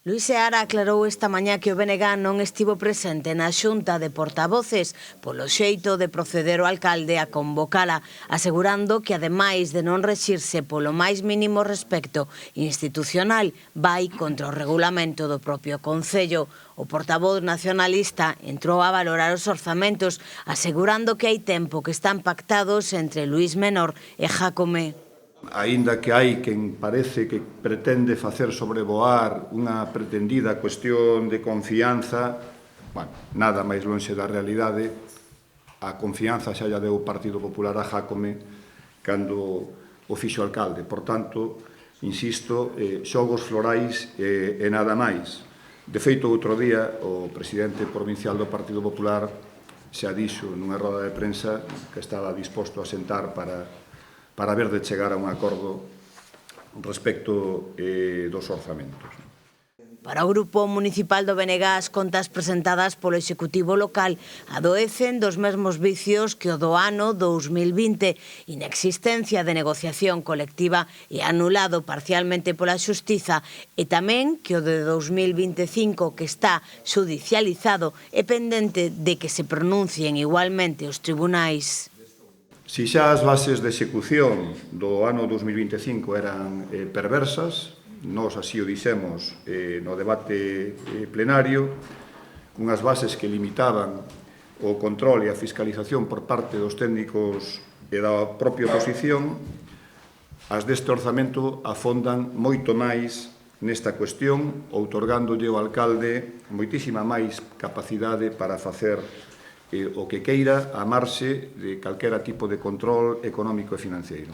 Luís Seara aclarou esta mañá que o BNG non estivo presente na xunta de portavoces polo xeito de proceder o alcalde a convocala, asegurando que, ademais de non rexirse polo máis mínimo respecto institucional, vai contra o regulamento do propio Concello. O portavoz nacionalista entrou a valorar os orzamentos, asegurando que hai tempo que están pactados entre Luís Menor e Jácome. Aínda que hai quen parece que pretende facer sobrevoar unha pretendida cuestión de confianza, nada máis lonxe da realidade. A confianza xa lla deu o Partido Popular a Jácome cando o fixo alcalde. Por tanto, insisto, xogos florais e nada máis. De feito, outro día, o presidente provincial do Partido Popular xa dixo nunha roda de prensa que estaba disposto a sentar para ver de chegar a un acordo respecto dos orzamentos. Para o Grupo Municipal do BNG, as contas presentadas polo Executivo local adoecen dos mesmos vicios que o do ano 2020, inexistencia de negociación colectiva e anulado parcialmente pola Xustiza, e tamén que o de 2025, que está xudicializado e pendente de que se pronuncien igualmente os tribunais. Si xa as bases de execución do ano 2025 eran perversas, nós así o dixemos no debate plenario, unhas bases que limitaban o control e a fiscalización por parte dos técnicos e da propia oposición, as deste orzamento afondan moito máis nesta cuestión, outorgándolle ao alcalde moitísima máis capacidade para facer o que queira a marxe de calquera tipo de control económico e financeiro.